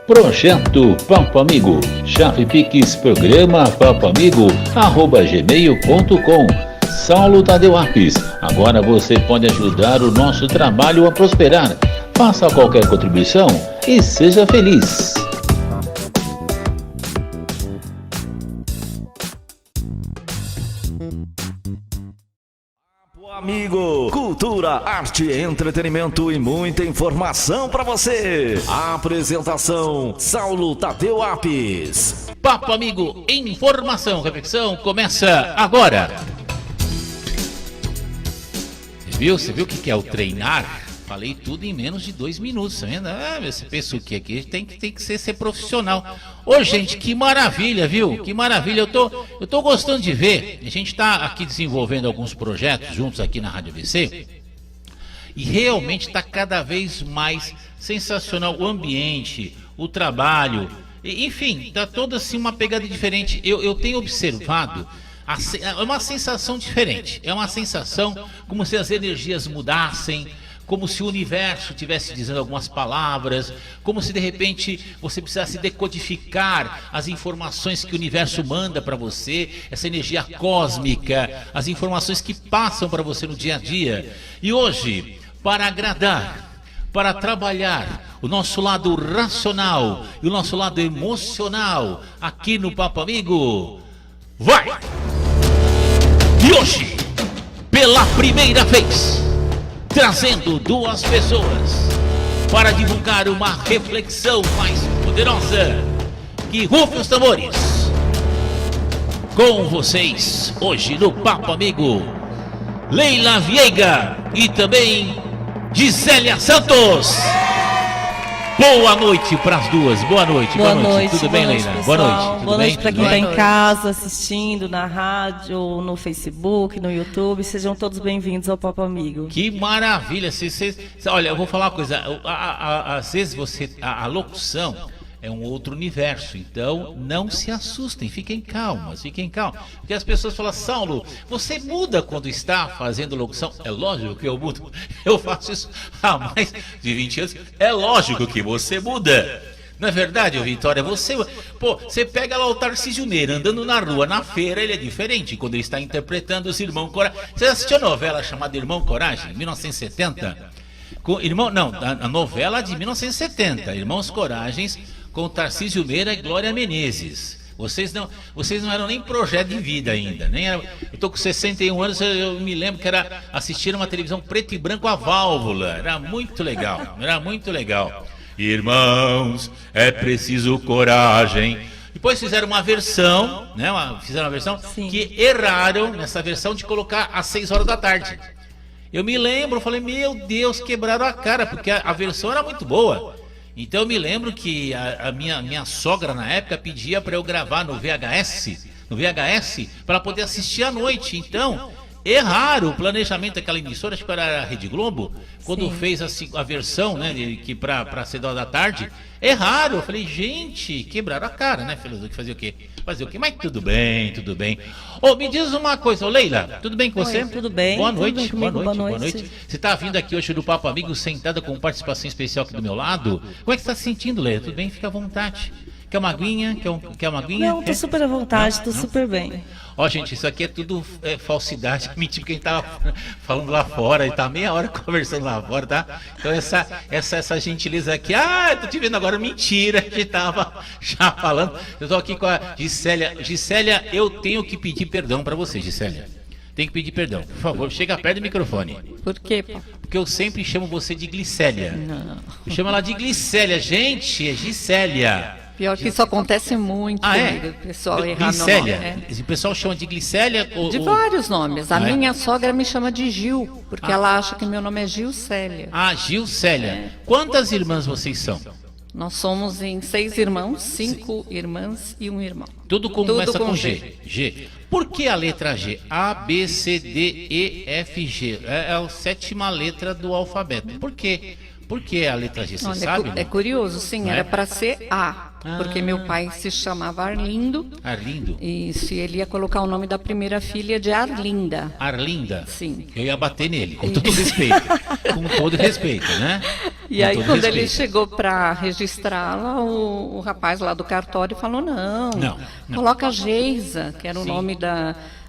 Projeto Papo Amigo, chave Pix programa papoamigo@gmail.com. Saulo Tadeu Apes, agora você pode ajudar o nosso trabalho a prosperar. Faça qualquer contribuição e seja feliz. Amigo, cultura, arte, entretenimento e muita informação para você. Apresentação, Saulo Tadeu Apes. Papo Amigo, informação, reflexão, começa agora. Você viu o que é o treinar? Falei tudo em menos de 2 minutos, tá vendo? Você pensa o que aqui? Tem que ser profissional. Ô, gente, que maravilha, viu? Que maravilha. Eu tô gostando de ver. A gente tá aqui desenvolvendo alguns projetos juntos aqui na Rádio ABC. E realmente está cada vez mais sensacional o ambiente, o trabalho. Enfim, tá toda assim uma pegada diferente. Eu tenho observado. É uma sensação diferente. É uma sensação como se as energias mudassem, como se o universo estivesse dizendo algumas palavras, como se de repente você precisasse decodificar as informações que o universo manda para você, essa energia cósmica, as informações que passam para você no dia a dia. E hoje, para agradar, para trabalhar o nosso lado racional e o nosso lado emocional aqui no Papo Amigo, vai! E hoje, pela primeira vez, trazendo 2 pessoas para divulgar uma reflexão mais poderosa, que rufe os tambores. Com vocês, hoje no Papo Amigo, Leila Vieiga e também Gisélia Santos. Boa noite para as duas, boa noite. Tudo bem, Leila? Pessoal. Boa noite. Boa noite para quem está em casa, assistindo na rádio, no Facebook, no YouTube. Sejam todos bem-vindos ao Papo Amigo. Que maravilha! Olha, eu vou falar uma coisa. Às vezes a locução é um outro universo, então não se assustem, fiquem calmas. Porque as pessoas falam, Saulo, você muda quando está fazendo locução? É lógico que eu mudo, eu faço isso há mais de 20 anos, é lógico que você muda. Não é verdade, Vitória? Você pega lá o Tarcísio Meira andando na rua, na feira, ele é diferente quando ele está interpretando os Irmãos Coragem. Você assistiu a novela chamada Irmão Coragem, 1970? A novela de 1970, Irmãos Coragens, com Tarcísio Meira e Glória Menezes. Vocês não eram nem projeto de vida ainda. Eu estou com 61 anos, eu me lembro que era assistir uma televisão preto e branco a válvula. Era muito legal. Irmãos, é preciso coragem. Depois fizeram uma versão, né? Sim. Que erraram nessa versão de colocar às 6 horas da tarde. Eu me lembro, falei, meu Deus, quebraram a cara, porque a versão era muito boa. Então eu me lembro que a minha sogra na época pedia para eu gravar no VHS para poder assistir à noite. Então, erraram o planejamento daquela emissora, acho que era a Rede Globo, quando Sim. fez a versão, né, que para 6 horas da tarde, erraram. Eu falei, gente, quebraram a cara, né, filosofia, fazer o quê? Mas tudo bem. Me diz uma coisa, Leila, tudo bem com você? Tudo bem. Boa Tudo noite, bem comigo, boa noite. Você está vindo aqui hoje do Papo Amigo, sentada com participação especial aqui do meu lado. Como é que você está se sentindo, Leila? Tudo bem? Fica à vontade. Quer uma aguinha? Quer uma aguinha? Não, tô super à vontade, tô super bem. Ó, gente, isso aqui é tudo falsidade, mentira, porque a gente tava falando lá fora, e tá meia hora conversando lá fora, tá? Então essa gentileza aqui, eu tô te vendo agora, mentira, a gente tava já falando. Eu tô aqui com a Gisélia. Gisélia, eu tenho que pedir perdão pra você, Gisélia. Tem que pedir perdão, por favor, chega perto do microfone. Por quê? Porque eu sempre chamo você de Glicélia. Não. Eu chamo ela de Glicélia, gente, é Gisélia. Pior que isso acontece muito comigo, o pessoal errar meu nome. Glicélia? O pessoal chama de Glicélia? De vários nomes. A Ah, é? minha sogra me chama de Gil, porque ela acha que meu nome é Gilcélia. Ah, Gilcélia. Quantas irmãs vocês são? Nós somos em 6 irmãos, 5 irmãs e um irmão. Tudo começa com G. G. Por que a letra G? A, B, C, D, E, F, G. É a 7ª letra do alfabeto. Por quê? Por que a letra G? Você Olha, sabe? é curioso, sim, Não é? era para ser A, porque meu pai se chamava Arlindo. Arlindo. E se ele ia colocar o nome da primeira filha de Arlinda. Arlinda. Sim. Eu ia bater nele, com todo respeito. Com todo respeito, né? E aí, todo quando ele respeito. chegou para registrá-la, o rapaz lá do cartório falou: não, Não. coloca Geisa, que era o Sim. nome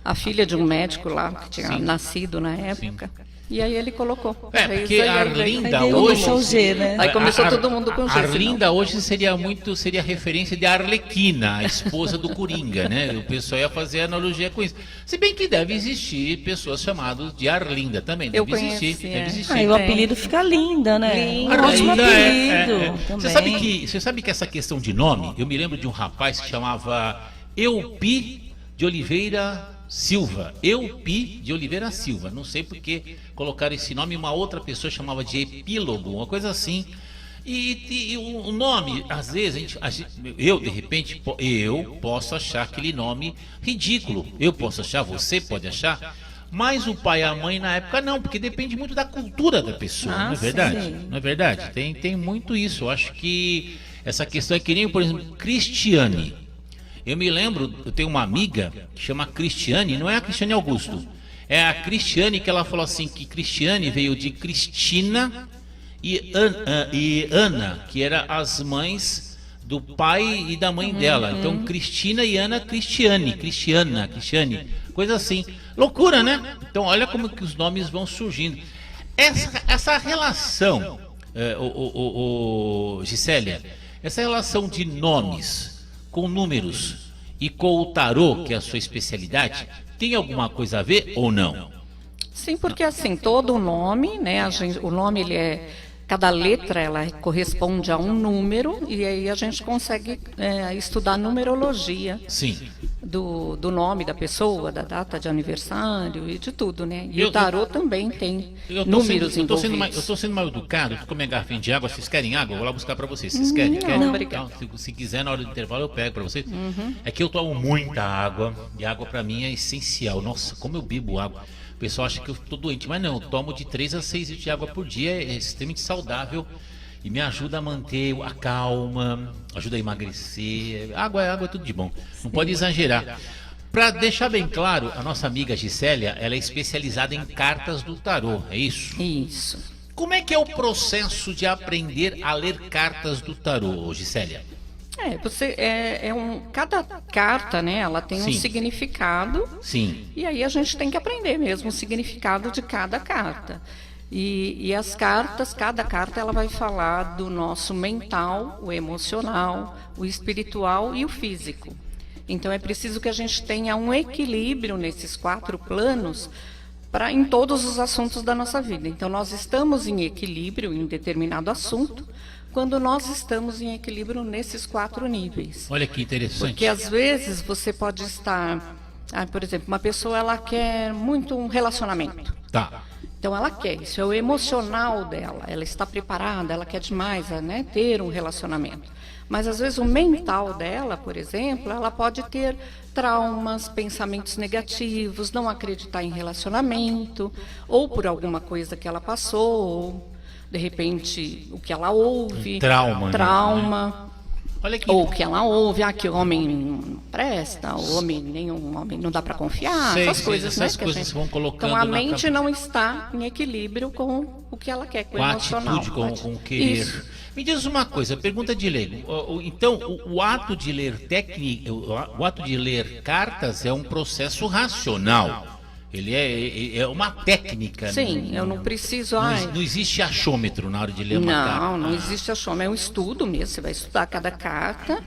a filha de um médico lá, que tinha Sim. nascido na época. E aí ele colocou. É, Geisa, porque e a aí veio- Arlinda Aí deu hoje... o G, né? Aí começou todo mundo com A G, Arlinda hoje seria referência de Arlequina, a esposa do Coringa, né? O pessoal ia fazer analogia com isso. Se bem que deve existir pessoas chamadas de Arlinda também, Eu deve existir, conheci, deve é. existir. Aí o apelido fica linda, né? Linda. Um ótimo Arlinda apelido Você também. sabe que essa questão de nome, eu me lembro de um rapaz que chamava Eupi de Oliveira Silva. Eupi de Oliveira Silva. Não sei porque colocaram esse nome, uma outra pessoa chamava de Epílogo, uma coisa assim. E o nome, às vezes, eu, de repente, eu posso achar aquele nome ridículo. Eu posso achar, você pode achar. Mas o pai e a mãe na época não, porque depende muito da cultura da pessoa, não é verdade? sim. Não é verdade? Tem muito isso. Eu acho que essa questão é que nem, por exemplo, Cristiane. Eu me lembro, eu tenho uma amiga que chama Cristiane, não é a Cristiane Augusto, é a Cristiane que ela falou assim, que Cristiane veio de Cristina e Ana, que eram as mães do pai e da mãe dela. Então Cristina e Ana, Cristiane, coisa assim. Loucura, né? Então olha como que os nomes vão surgindo. Essa relação, Gisélia, essa relação de nomes com números e com o tarô, que é a sua especialidade, tem alguma coisa a ver ou não? Sim, porque assim, todo o nome, né, o nome ele cada letra ela corresponde a um número e aí a gente consegue estudar numerologia Sim. do nome da pessoa, da data de aniversário e de tudo, né? E Eu- o tarô também tem Eu números tô sendo envolvidos. mal educado, tô com minha garrafinha de água, vocês querem água? Eu vou lá buscar pra vocês. Vocês querem? Não, Querem? obrigada. Então, se quiser, na hora do intervalo, eu pego pra vocês. É que eu tomo muita água, e água pra mim é essencial. Nossa, como eu bebo água. O pessoal acha que eu tô doente, mas não, eu tomo de 3 a 6 litros de água por dia, é extremamente saudável e me ajuda a manter a calma, ajuda a emagrecer. Água é tudo de bom, não pode exagerar. Para deixar bem claro, a nossa amiga Gisélia, ela é especializada em cartas do tarô, é isso? Isso. Como é que é o processo de aprender a ler cartas do tarô, Gisélia? Cada carta, né, ela tem um Sim. significado. Sim, E aí a gente tem que aprender mesmo o significado de cada carta. E as cartas, cada carta ela vai falar do nosso mental, o emocional, o espiritual e o físico. Então é preciso que a gente tenha um equilíbrio nesses 4 planos em todos os assuntos da nossa vida. Então nós estamos em equilíbrio em determinado assunto quando nós estamos em equilíbrio nesses 4 níveis. olha que interessante. Porque às vezes você pode estar, por exemplo, uma pessoa ela quer muito um relacionamento. Tá, Então ela quer, isso é o emocional dela, ela está preparada, ela quer demais, né, ter um relacionamento. Mas às vezes o mental dela, por exemplo, ela pode ter traumas, pensamentos negativos, não acreditar em relacionamento, ou por alguma coisa que ela passou, ou de repente o que ela ouve, Trauma, né? trauma. olha que Ou que ela ouve, que o homem não presta, nenhum homem não dá para confiar, Sei, essas sei, coisas, essas né? que a coisas gente- vão colocando Então a na mente cabeça. não está em equilíbrio com o que ela quer, com o com a emocional. atitude, com o querer. Isso. Me diz uma coisa, pergunta de leigo. Então, o ato de ler o ato de ler cartas é um processo racional. Ele é uma técnica. Sim, eu não preciso. Não existe achômetro na hora de ler uma carta. Não existe achômetro, é um estudo mesmo. Você vai estudar cada carta.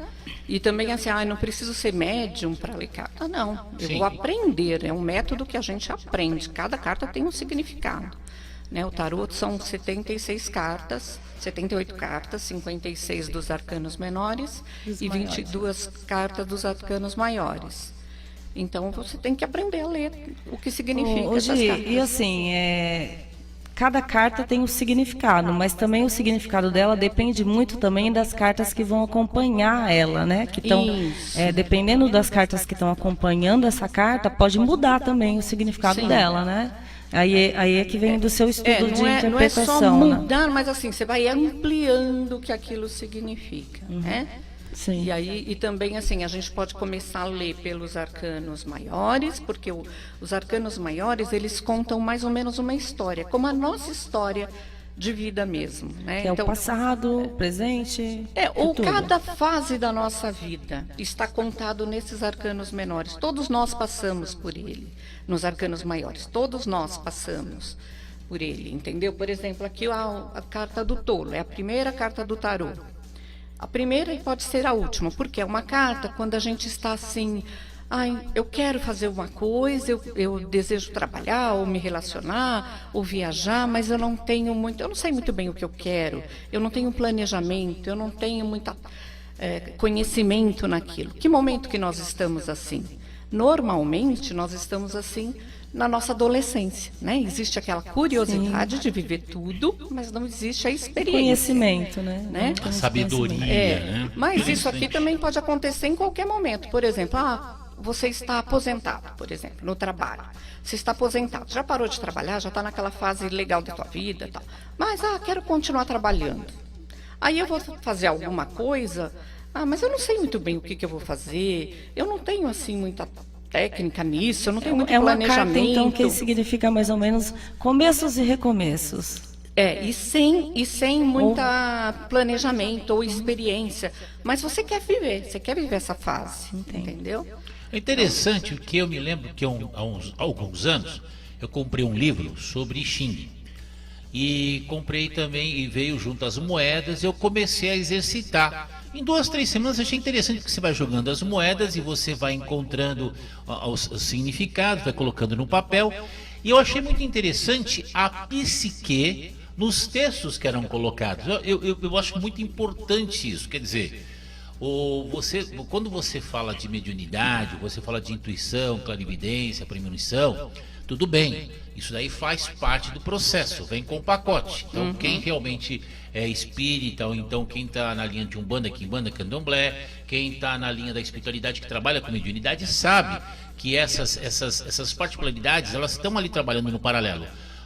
E também assim, não preciso ser médium para ler carta. Não, eu Sim. vou aprender. É um método que a gente aprende. Cada carta tem um significado. Né? O tarô são 76 cartas, 78 cartas, 56 dos arcanos menores e 22 cartas dos arcanos maiores. Então você tem que aprender a ler o que significa essas Gi, cartas. e assim, cada carta tem um significado, mas também o significado dela depende muito também das cartas que vão acompanhar ela, né? Que estão, Isso. dependendo das cartas que estão acompanhando essa carta, pode mudar também o significado Sim. dela, né? Aí é que vem do seu estudo de não é interpretação, só né? mudar, mas assim, você vai ampliando o que aquilo significa, né? Sim. E também assim, a gente pode começar a ler pelos arcanos maiores, porque os arcanos maiores, eles contam mais ou menos uma história, como a nossa história de vida mesmo, né? Que é o passado, o presente, ou futuro. cada fase da nossa vida está contado nesses arcanos menores. Todos nós passamos por ele, nos arcanos maiores. Todos nós passamos por ele, entendeu? Por exemplo, aqui a carta do tolo, é a primeira carta do tarô. A primeira e pode ser a última, porque é uma carta quando a gente está assim... eu quero fazer uma coisa, eu desejo trabalhar, ou me relacionar, ou viajar, mas eu não sei muito bem o que eu quero, eu não tenho planejamento, eu não tenho muito conhecimento naquilo. Que momento que nós estamos assim? Normalmente, nós estamos assim na nossa adolescência, né? Existe aquela curiosidade de viver tudo, mas não existe a experiência. Conhecimento, né? A sabedoria, né? Mas isso aqui também pode acontecer em qualquer momento. Por exemplo, você está aposentado, por exemplo, no trabalho. Você está aposentado, já parou de trabalhar, já está naquela fase legal da tua vida, tal. Mas, quero continuar trabalhando. Aí eu vou fazer alguma coisa, mas eu não sei muito bem o que eu vou fazer, eu não tenho, assim, muita técnica nisso, eu não tenho muito planejamento. É uma carta, então, que significa mais ou menos começos e recomeços. E sem muita planejamento ou experiência. Mas você quer viver essa fase, entendeu? É interessante que eu me lembro que há alguns anos eu comprei um livro sobre I Ching. E comprei também, e veio junto as moedas, eu comecei a exercitar. Em 2, 3 semanas achei interessante que você vai jogando as moedas e você vai encontrando os significados, vai colocando no papel. E eu achei muito interessante a psique nos textos que eram colocados. Eu acho muito importante isso, quer dizer... quando você fala de mediunidade, você fala de intuição, clarividência, premonição, tudo bem, isso daí faz parte do processo, vem com o pacote. Então quem realmente é espírita, ou então quem está na linha de Umbanda, Quimbanda, Candomblé, quem está na linha da espiritualidade, que trabalha com mediunidade, sabe que essas particularidades, elas estão ali trabalhando no paralelo.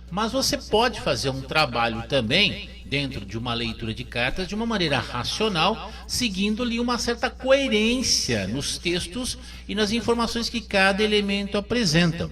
Mas você pode fazer um trabalho também dentro de uma leitura de cartas de uma maneira racional, seguindo ali uma certa coerência nos textos e nas informações que cada elemento apresenta.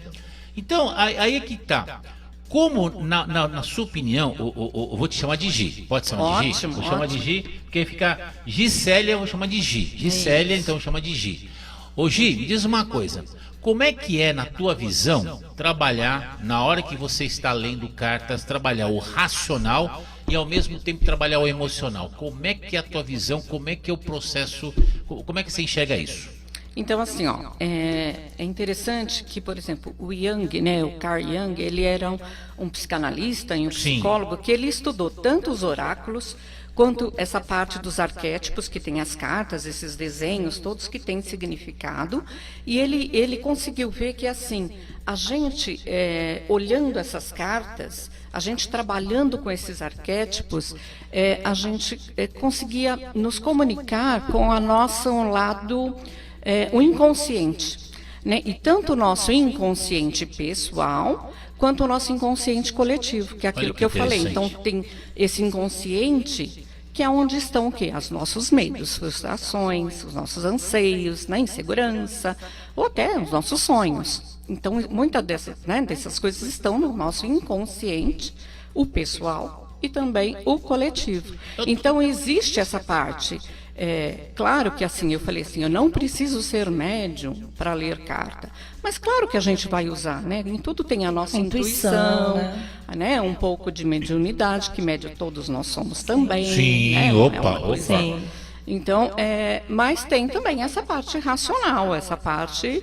Então, aí é que está. Como, na sua opinião, eu vou te chamar de Gi, pode chamar de Gi? Vou chamar de Gi, porque fica Gisélia, eu vou chamar de Gi. Gisélia, então chama de Gi. Ô Gi, me diz uma coisa. Como é que é, na tua visão, trabalhar, na hora que você está lendo cartas, trabalhar o racional e ao mesmo tempo trabalhar o emocional? Como é que é a tua visão, como é que é o processo, como é que você enxerga isso? Então, assim, é interessante que, por exemplo, o Jung, né, o Carl Jung, ele era um psicanalista e um psicólogo que ele estudou tanto os oráculos quanto essa parte dos arquétipos, que tem as cartas, esses desenhos, todos que têm significado, e ele conseguiu ver que, assim, a gente, olhando essas cartas, a gente trabalhando com esses arquétipos, a gente conseguia nos comunicar com o nosso lado, o inconsciente, né? E tanto o nosso inconsciente pessoal, quanto o nosso inconsciente coletivo, que é aquilo que eu falei. Então, tem esse inconsciente, que é onde estão o quê? Os nossos medos, frustrações, os nossos anseios, né, insegurança, ou até os nossos sonhos. Então, muitas dessas coisas estão no nosso inconsciente, o pessoal e também o coletivo. Então, existe essa parte. Claro que assim, eu falei assim, eu não preciso ser médium para ler carta, mas claro que a gente vai usar, né? Em tudo tem a nossa intuição, né? Um pouco de mediunidade, que médio todos nós somos também. Sim, né? opa. Sim. Então, mas tem também essa parte racional, essa parte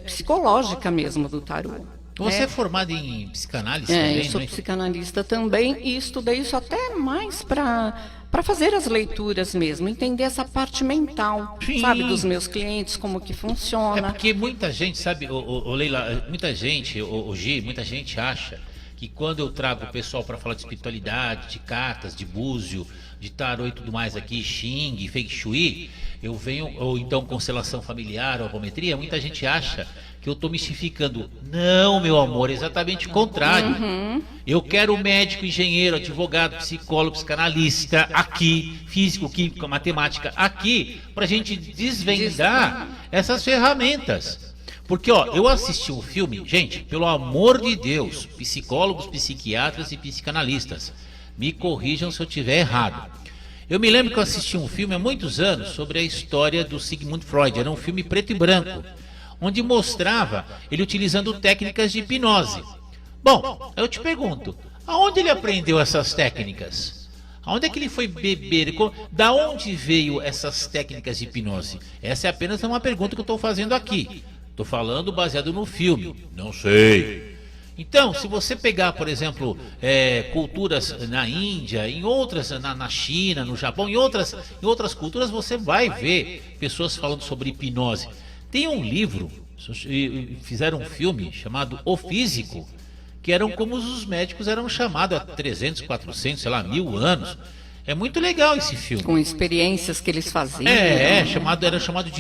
psicológica mesmo do tarô. Você é formada em psicanálise também? Eu sou psicanalista também e estudei isso até mais para fazer as leituras mesmo, entender essa parte mental, sabe, dos meus clientes, como que funciona. É porque muita gente, sabe, Leila, muita gente, Gi, muita gente acha que quando eu trago o pessoal para falar de espiritualidade, de cartas, de búzio, de tarô e tudo mais aqui, Xing, Feng Shui, eu venho, ou então constelação familiar, ou apometria, muita gente acha que eu estou mistificando. Não, meu amor, exatamente o contrário. Eu quero médico, engenheiro, advogado, psicólogo, psicanalista aqui, físico, químico, matemática aqui, para a gente desvendar essas ferramentas. Porque, eu assisti um filme, gente, pelo amor de Deus, psicólogos, psiquiatras e psicanalistas, Me corrijam se eu estiver errado. Eu me lembro que eu assisti um filme há muitos anos sobre a história do Sigmund Freud. Era um filme preto e branco, onde mostrava ele utilizando técnicas de hipnose. Bom, eu te pergunto, aonde ele aprendeu essas técnicas? Aonde é que ele foi beber? Da onde veio essas técnicas de hipnose? Essa é apenas uma pergunta que eu estou fazendo aqui. Estou falando baseado no filme. Não sei. Então, se você pegar, por exemplo, culturas na Índia, em outras, na China, no Japão, em outras culturas, você vai ver pessoas falando sobre hipnose. Tem um livro, fizeram um filme chamado O Físico, que eram como os médicos eram chamados há 300, 400, sei lá, 1000 anos. É muito legal esse filme. Com experiências que eles faziam. Eles eram chamados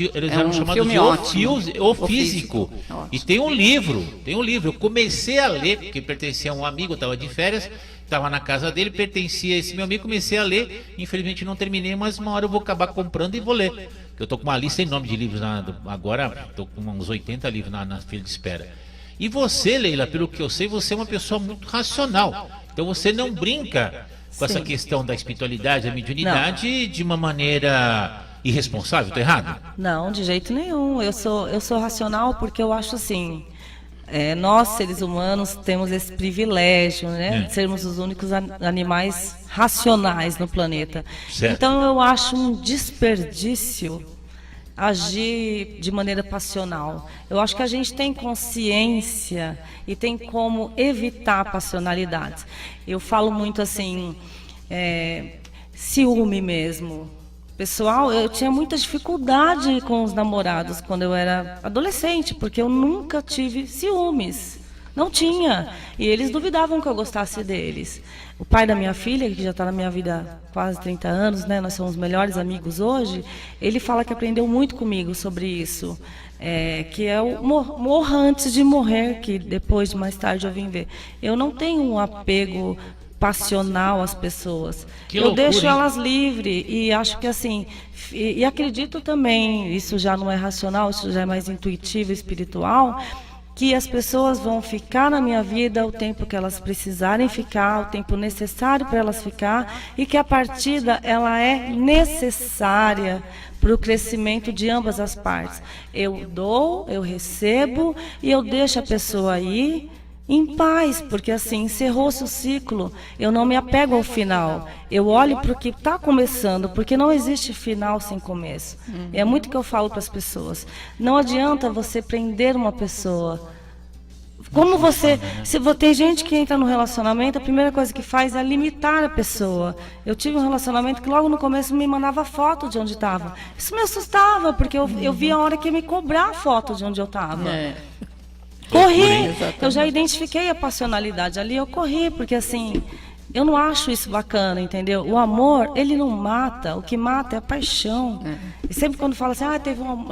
de O Físico. E tem um livro. Eu comecei a ler, porque pertencia a um amigo, estava de férias, estava na casa dele, pertencia a esse meu amigo, comecei a ler. Infelizmente não terminei, mas uma hora eu vou acabar comprando e vou ler. Eu estou com uma lista enorme de livros, agora estou com uns 80 livros na fila de espera. E você, Leila, pelo que eu sei, você é uma pessoa muito racional. Então você não brinca com essa questão da espiritualidade, da mediunidade, de uma maneira irresponsável, tô errado? Não, de jeito nenhum. Eu sou racional porque eu acho assim, nós seres humanos temos esse privilégio, né, de sermos os únicos animais racionais no planeta. Certo. Então eu acho um desperdício agir de maneira passional. Eu acho que a gente tem consciência e tem como evitar passionalidades. Eu falo muito assim, ciúme mesmo. Pessoal, eu tinha muita dificuldade com os namorados quando eu era adolescente, porque eu nunca tive ciúmes. Não tinha. E eles duvidavam que eu gostasse deles. O pai da minha filha, que já está na minha vida há quase 30 anos, né, nós somos melhores amigos hoje, ele fala que aprendeu muito comigo sobre isso, que é o morra antes de morrer, que depois, mais tarde, eu vim ver. Eu não tenho um apego passional às pessoas. Que eu loucura, deixo hein? elas livres e acho que assim, e acredito também, isso já não é racional, isso já é mais intuitivo, espiritual, que as pessoas vão ficar na minha vida o tempo que elas precisarem ficar, o tempo necessário para elas ficar, e que a partida ela é necessária para o crescimento de ambas as partes. Eu dou, eu recebo e eu deixo a pessoa ir em paz, porque assim, encerrou-se o ciclo, eu não me apego ao final, eu olho para o que está começando, porque não existe final sem começo. É muito que eu falo para as pessoas, não adianta você prender uma pessoa. Como tem gente que entra no relacionamento, a primeira coisa que faz é limitar a pessoa. Eu tive um relacionamento que logo no começo me mandava foto de onde estava. Isso me assustava, porque eu via a hora que ia me cobrar a foto de onde eu estava. Corri, eu já identifiquei a passionalidade ali, eu corri, porque assim, eu não acho isso bacana, entendeu? O amor, ele não mata, o que mata é a paixão. E sempre quando fala assim,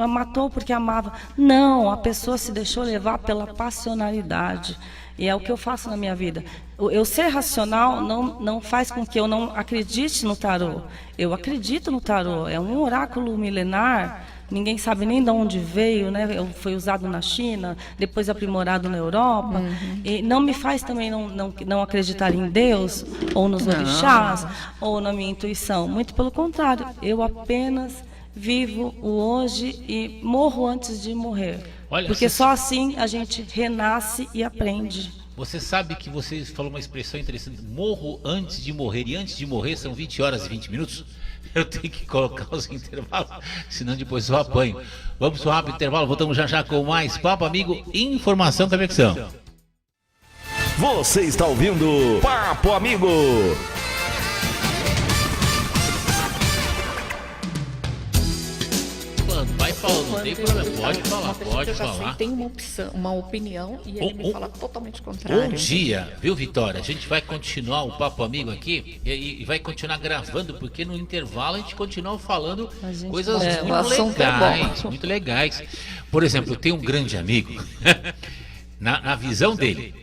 matou porque amava. Não, a pessoa se deixou levar pela passionalidade. E é o que eu faço na minha vida. Eu ser racional não faz com que eu não acredite no tarô. Eu acredito no tarô, é um oráculo milenar. Ninguém sabe nem de onde veio, né? Foi usado na China, depois aprimorado na Europa. E não me faz também não acreditar em Deus, ou nos orixás, ou na minha intuição. Muito pelo contrário, eu apenas vivo o hoje e morro antes de morrer. Olha, porque só assim a gente renasce e aprende. Você sabe que você falou uma expressão interessante, morro antes de morrer, e antes de morrer são 20 horas e 20 minutos? Eu tenho que colocar os intervalos, senão depois eu apanho. Vamos para um rápido intervalo, voltamos já com mais Papo Amigo, informação, conexão. Você está ouvindo Papo Amigo. Vai falando, não tem problema, pode falar. Tem uma opinião e ele me fala totalmente contrário. Um dia, viu, Vitória, a gente vai continuar o Papo Amigo aqui e vai continuar gravando, porque no intervalo a gente continua falando coisas muito legais. Por exemplo, eu tenho um grande amigo, na visão dele,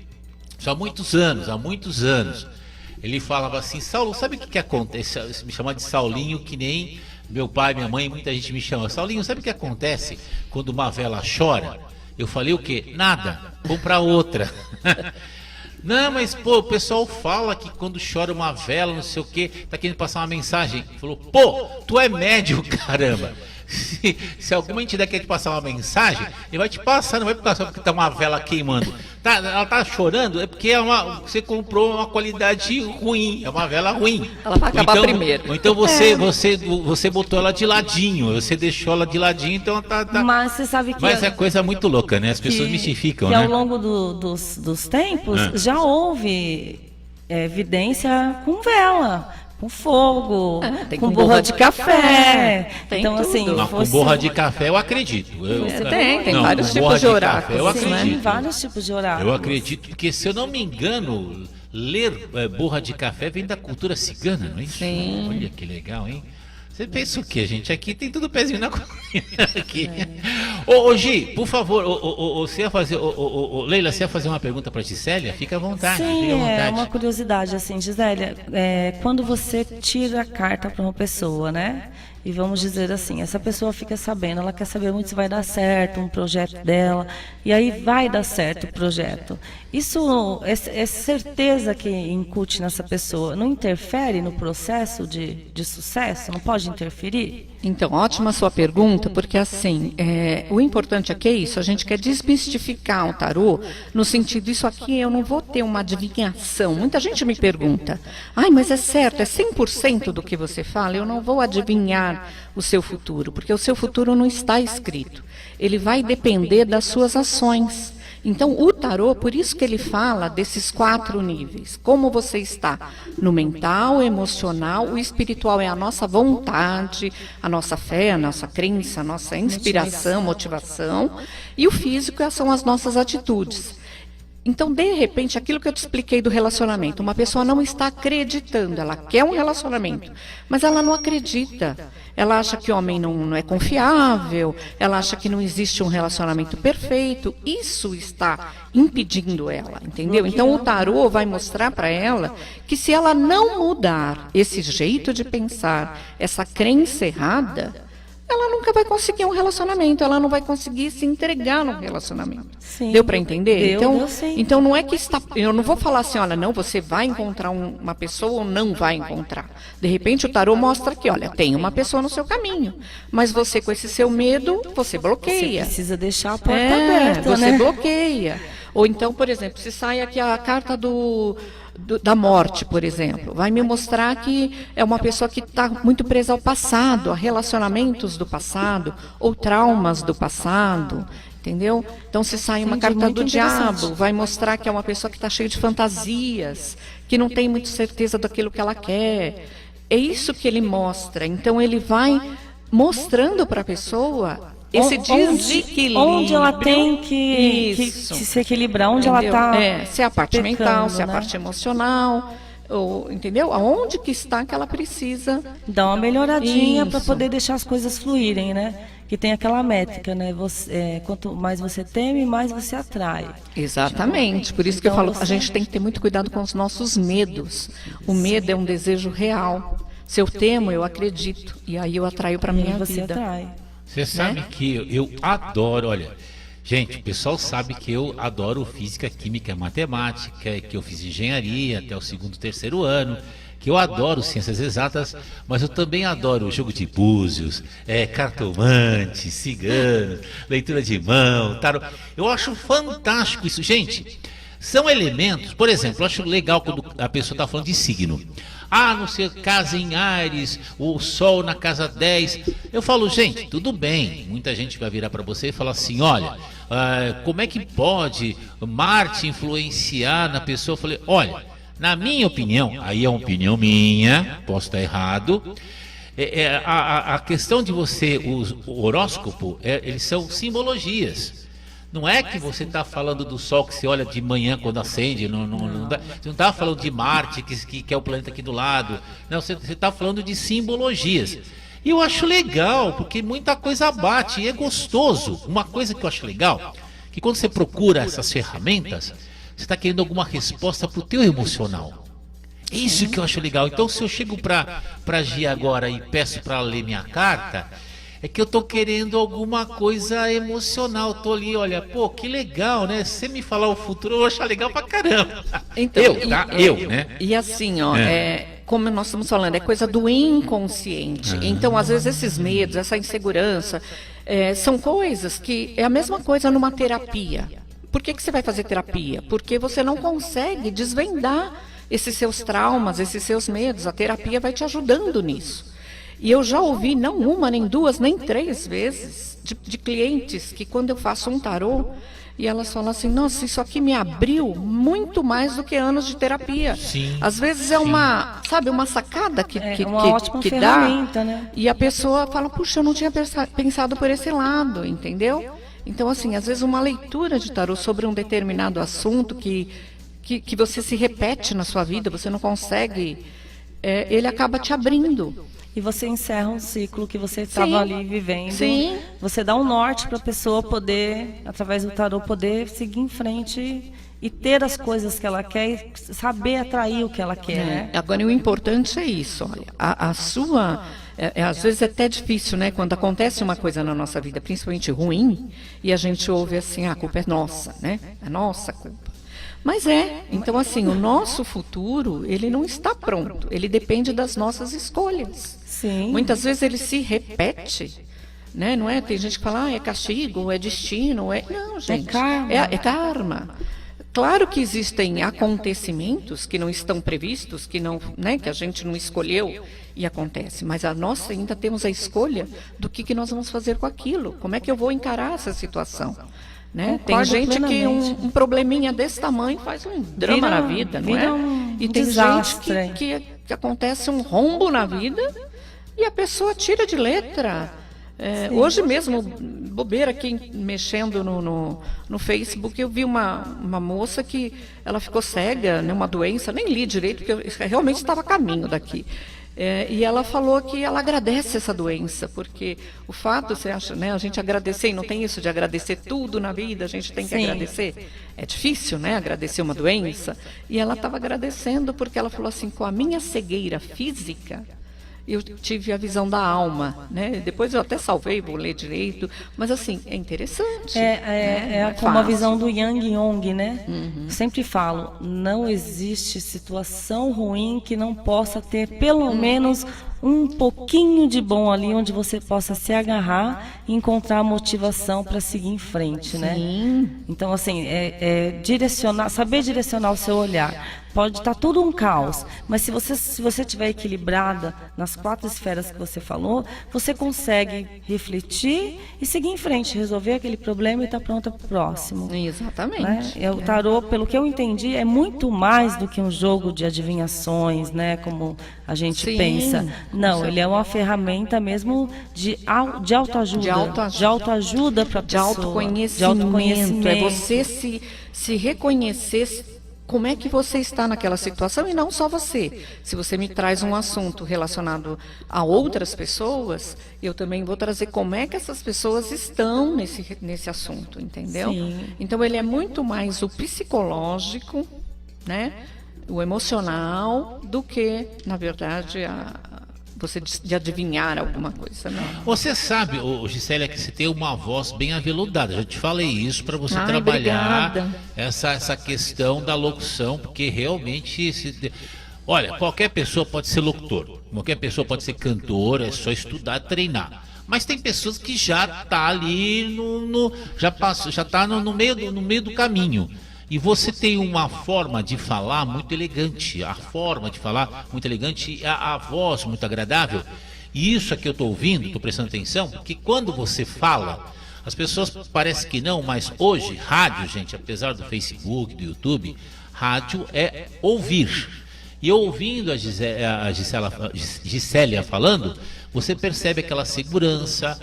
há muitos anos, ele falava assim, Saulo, sabe o que acontece? Me chamava de Saulinho, que nem meu pai, minha mãe, muita gente me chama. Saulinho, sabe o que acontece quando uma vela chora? Eu falei o quê? Nada, compra outra. Não, mas pô, o pessoal fala que quando chora uma vela, não sei o que, tá querendo passar uma mensagem. Falou, pô, tu é médium, caramba. Se alguma entidade quer te passar uma mensagem, ele vai te passar, não vai ficar só porque tá uma vela queimando. Tá, ela tá chorando, é porque você comprou uma qualidade ruim, é uma vela ruim. Ela vai acabar primeiro. Ou então você botou ela de ladinho, você deixou ela de ladinho, então tá. Mas você sabe que... Mas é coisa muito louca, né? As pessoas mistificam, que né? ao longo dos tempos já houve evidência com vela, com fogo, com borra de café. Então, tudo. assim, Não, com borra de café eu acredito. Tem Não, vários com tipos borra de oráculos. café eu acredito. Sim, vários tipos de oráculos. Eu acredito, porque se eu não me engano, ler borra de café vem da cultura cigana, não é isso? Sim. Olha que legal, hein? Você pensa o quê, gente? Aqui tem tudo pezinho na comida. Aqui. Ô, Gi, por favor, você ia fazer, Leila, você ia fazer uma pergunta para a Gisélia? Fica à vontade, Sim, fica à vontade. é uma curiosidade, assim, Gisélia, quando você tira a carta para uma pessoa, né? E vamos dizer assim, essa pessoa fica sabendo, ela quer saber muito se vai dar certo um projeto dela, e aí vai dar certo o projeto. Isso é certeza que incute nessa pessoa, não interfere no processo de sucesso? Não pode interferir? Então, ótima a sua pergunta, porque assim, o importante aqui é isso, a gente quer desmistificar o tarô, no sentido, isso aqui eu não vou ter uma adivinhação. Muita gente me pergunta, mas é certo, é 100% do que você fala? Eu não vou adivinhar o seu futuro, porque o seu futuro não está escrito. Ele vai depender das suas ações. Então, o tarô, por isso que ele fala desses 4 níveis. Como você está no mental, emocional, o espiritual é a nossa vontade, a nossa fé, a nossa crença, a nossa inspiração, motivação, e o físico são as nossas atitudes. Então, de repente, aquilo que eu te expliquei do relacionamento, uma pessoa não está acreditando, ela quer um relacionamento, mas ela não acredita. Ela acha que o homem não é confiável, ela acha que não existe um relacionamento perfeito. Isso está impedindo ela, entendeu? Então, o tarô vai mostrar para ela que se ela não mudar esse jeito de pensar, essa crença errada, ela nunca vai conseguir um relacionamento, ela não vai conseguir se entregar no relacionamento. Sim. Deu para entender? Deu, sim. Então não é que está, eu não vou falar assim, olha, não, você vai encontrar uma pessoa ou não vai encontrar. De repente o tarô mostra que, olha, tem uma pessoa no seu caminho, mas você com esse seu medo, você bloqueia. Você precisa deixar a porta aberta, você né? bloqueia. Ou então, por exemplo, se sai aqui a carta da morte, por exemplo, vai me mostrar que é uma pessoa que está muito presa ao passado, a relacionamentos do passado, ou traumas do passado, entendeu? Então, se sai uma carta do diabo, vai mostrar que é uma pessoa que está cheia de fantasias, que não tem muita certeza daquilo que ela quer. É isso que ele mostra. Então, ele vai mostrando para a pessoa esse desequilíbrio. Onde ela tem que se equilibrar, onde entendeu? Ela está. Se é a parte mental, se é a né? parte emocional, entendeu? Aonde que está que ela precisa dar uma melhoradinha para poder deixar as coisas fluírem, né? Que tem aquela métrica, né? Quanto mais você teme, mais você atrai. Exatamente. Por isso que eu falo, a gente tem que ter muito cuidado com os nossos medos. O medo é um desejo real. Se eu temo, eu acredito. E aí eu atraio para minha vida. Atrai. Você sabe que eu adoro, olha, gente, o pessoal sabe que eu adoro física, química, matemática, que eu fiz engenharia até o 2º, 3º ano, que eu adoro ciências exatas, mas eu também adoro jogo de búzios, cartomante, ciganos, leitura de mão, tarô. Eu acho fantástico isso, gente. São elementos, por exemplo, eu acho legal quando a pessoa está falando de signo. Não sei, casa em Áries, o Sol na casa 10. Eu falo, gente, tudo bem. Muita gente vai virar para você e falar assim, olha, como é que pode Marte influenciar na pessoa? Eu falei, olha, na minha opinião, aí é uma opinião minha, posso estar errado, a questão de você, o horóscopo, eles são simbologias. Não é que você está falando do Sol que você olha de manhã quando acende, você não está falando de Marte, que é o planeta aqui do lado. Não, você está falando de simbologias. E eu acho legal, porque muita coisa bate e é gostoso. Uma coisa que eu acho legal, que quando você procura essas ferramentas, você está querendo alguma resposta para o teu emocional. Isso que eu acho legal. Então, se eu chego para Gi agora e peço para ela ler minha carta, É que eu tô querendo alguma coisa emocional. Tô ali, olha, pô, que legal, né? Se você me falar o futuro, eu vou achar legal pra caramba. Então, eu, né? E assim, ó, como nós estamos falando, é coisa do inconsciente. Então, às vezes, esses medos, essa insegurança, são coisas que é a mesma coisa numa terapia. Por que você vai fazer terapia? Porque você não consegue desvendar esses seus traumas, esses seus medos. A terapia vai te ajudando nisso. E eu já ouvi, não uma, nem duas, nem três vezes, de clientes que quando eu faço um tarô, e elas falam assim, nossa, isso aqui me abriu muito mais do que anos de terapia. Sim, às vezes é uma, sabe, uma sacada que uma ótima que ferramenta, dá, né? E a pessoa fala, puxa, eu não tinha pensado por esse lado, entendeu? Então, assim, às vezes uma leitura de tarô sobre um determinado assunto que você se repete na sua vida, você não consegue, ele acaba te abrindo. E você encerra um ciclo que você estava ali vivendo. Sim. Você dá um norte para a pessoa poder, através do tarô, poder seguir em frente e ter as coisas que ela quer e saber atrair o que ela quer, né? Agora, o importante é isso, olha, a sua... às vezes é até difícil, né? Quando acontece uma coisa na nossa vida, principalmente ruim, e a gente ouve assim, a culpa é nossa, né? É nossa culpa. Mas então assim, o nosso futuro, ele não está pronto, ele depende das nossas escolhas. Sim. Muitas vezes ele se repete, né? Não é? Tem gente que fala, é castigo, é destino, Não, gente, karma. É karma. Claro que existem acontecimentos que não estão previstos, que não, né, que a gente não escolheu e acontece, mas nós ainda temos a escolha do que nós vamos fazer com aquilo. Como é que eu vou encarar essa situação? Né? Tem gente que um probleminha desse tamanho faz um drama na vida, não é? E tem desastre. gente que acontece um rombo na vida e a pessoa tira de letra. Hoje mesmo, bobeira aqui, mexendo no Facebook, eu vi uma moça que ela ficou cega, né, uma doença, nem li direito, porque eu realmente estava a caminho daqui. E ela falou que ela agradece essa doença, porque o fato, você acha, né, a gente agradecer, e não tem isso de agradecer tudo na vida, a gente tem que agradecer. É difícil, né, agradecer uma doença. E ela estava agradecendo porque ela falou assim, com a minha cegueira física, eu tive a visão da alma, né? Depois eu até salvei, vou ler direito, mas assim, é interessante. Como a visão do Yang Yong, né? Uhum. Sempre falo, não existe situação ruim que não possa ter pelo menos um pouquinho de bom ali, onde você possa se agarrar e encontrar motivação para seguir em frente, né? Então, assim, saber direcionar o seu olhar. Pode estar tudo um caos, mas se você estiver equilibrada nas 4 esferas que você falou, você consegue refletir e seguir em frente, resolver aquele problema e estar pronta para o próximo. Exatamente. Né? O tarô, pelo que eu entendi, é muito mais do que um jogo de adivinhações, né? Como a gente pensa. Não, ele é uma ferramenta mesmo de autoajuda. De autoajuda para a pessoa. De autoconhecimento. É você se reconhecer como é que você está naquela situação e não só você. Se você me traz um assunto relacionado a outras pessoas, eu também vou trazer como é que essas pessoas estão nesse assunto, entendeu? Sim. Então ele é muito mais o psicológico, né, o emocional, do que, na verdade, você de adivinhar alguma coisa, não. Você sabe, Gisélia, que você tem uma voz bem aveludada. Já te falei isso para você trabalhar essa questão da locução, porque realmente, olha, qualquer pessoa pode ser locutor, qualquer pessoa pode ser cantor, é só estudar, treinar. Mas tem pessoas que já tá ali já tá no meio do caminho. E você tem uma forma de falar muito elegante, a voz muito agradável. E isso aqui eu estou ouvindo, estou prestando atenção, porque quando você fala, as pessoas parecem que não, mas hoje, rádio, gente, apesar do Facebook, do YouTube, rádio é ouvir. E ouvindo a Gisélia falando, você percebe aquela segurança,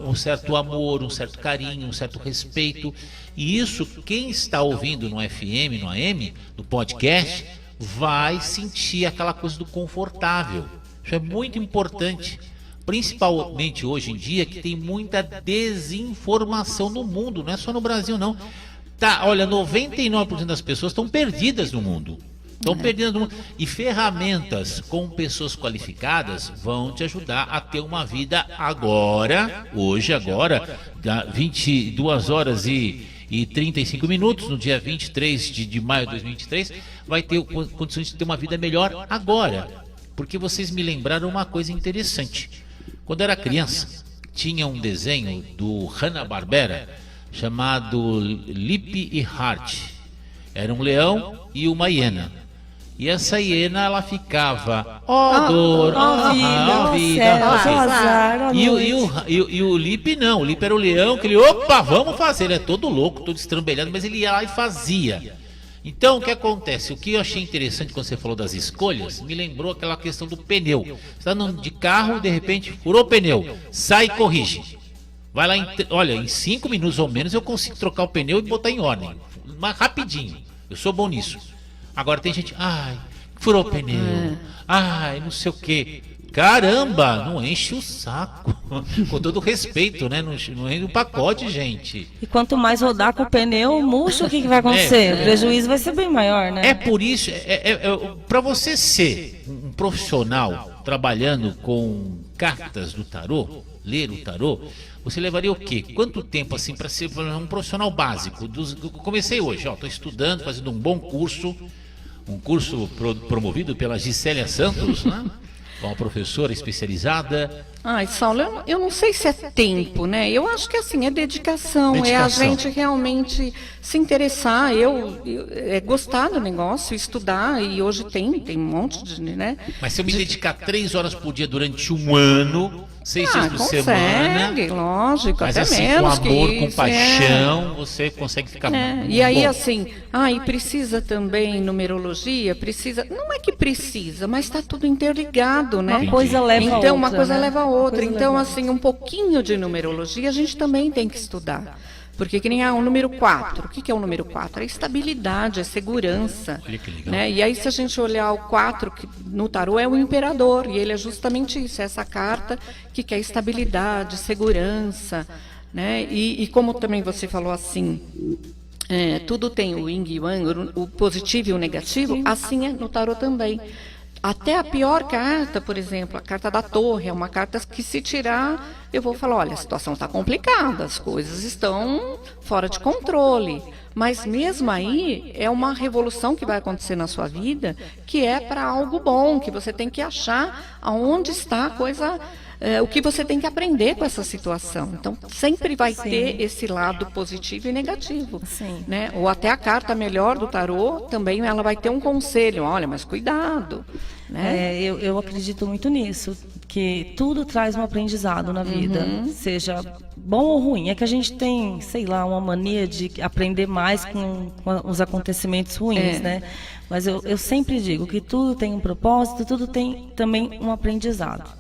um certo amor, um certo carinho, um certo respeito. E isso, quem está ouvindo no FM, no AM, no podcast, vai sentir aquela coisa do confortável. Isso é muito importante, principalmente hoje em dia, que tem muita desinformação no mundo, não é só no Brasil não. Olha, 99% das pessoas estão perdidas no mundo. Estão perdendo. E ferramentas com pessoas qualificadas vão te ajudar a ter uma vida agora, hoje, agora, 22 horas e 35 minutos, no dia 23 de maio de 2023, vai ter condições de ter uma vida melhor agora. Porque vocês me lembraram uma coisa interessante. Quando eu era criança, tinha um desenho do Hanna-Barbera chamado Lip e Hart. Era um leão e uma hiena. E essa hiena, ela ficava, dor, vida, azar, e o Lipe não, o Lipe era o leão, que ele, vamos fazer, ele é todo louco, todo estrambelhado, mas ele ia lá e fazia. Então, o que acontece? O que eu achei interessante quando você falou das escolhas, me lembrou aquela questão do pneu. Você está de carro, de repente, furou o pneu, sai e corrige. Vai lá, olha, em 5 minutos ou menos eu consigo trocar o pneu e botar em ordem, mas rapidinho, eu sou bom nisso. Agora tem gente, furou o pneu, não sei o que. Caramba, não enche o saco. Com todo respeito, né? Não enche o pacote, gente. E quanto mais rodar com o pneu, murcho, o que vai acontecer? O prejuízo vai ser bem maior, né? É por isso, para você ser um profissional trabalhando com cartas do tarô, ler o tarô, você levaria o quê? Quanto tempo assim para ser um profissional básico? Comecei hoje, estou estudando, fazendo um bom curso. Um curso promovido pela Gisélia Santos, né? Uma professora especializada. Saulo, eu não sei se é tempo, né? Eu acho que assim, é dedicação. É a gente realmente se interessar, gostar do negócio, estudar, e hoje tem um monte de, né? Mas se eu me dedicar 3 horas por dia durante um ano, 6 dias por semana, lógico, mas até assim, menos com amor, que com isso, paixão, você consegue ficar E aí, bom. assim, e precisa também numerologia, não é que precisa, mas está tudo interligado, né? Uma coisa leva a outra. Então, uma coisa né? leva a outra. Então, assim, um pouquinho de numerologia a gente também tem que estudar. Porque que nem o número 4. O que é o número 4? É estabilidade, é segurança. Olha que legal. Né? E aí, se a gente olhar o 4, que no tarô é o imperador, e ele é justamente isso, é essa carta que quer estabilidade, segurança. Né? E como também você falou assim, tudo tem o yin e o yang, o positivo e o negativo, assim é no tarô também. Até a pior carta, por exemplo, a carta da torre, é uma carta que se tirar, eu vou falar, olha, a situação está complicada, as coisas estão fora de controle. Mas mesmo aí, é uma revolução que vai acontecer na sua vida, que é para algo bom, que você tem que achar aonde está a coisa, o que você tem que aprender com essa situação. Então, sempre vai ter esse lado positivo e negativo. Sim. Né? Ou até a carta melhor do tarô, também ela vai ter um conselho, olha, mas cuidado. Né? Eu acredito muito nisso, que tudo traz um aprendizado na vida, seja bom ou ruim. É que a gente tem, sei lá, uma mania de aprender mais com os acontecimentos ruins, né? Mas eu sempre digo que tudo tem um propósito, tudo tem também um aprendizado.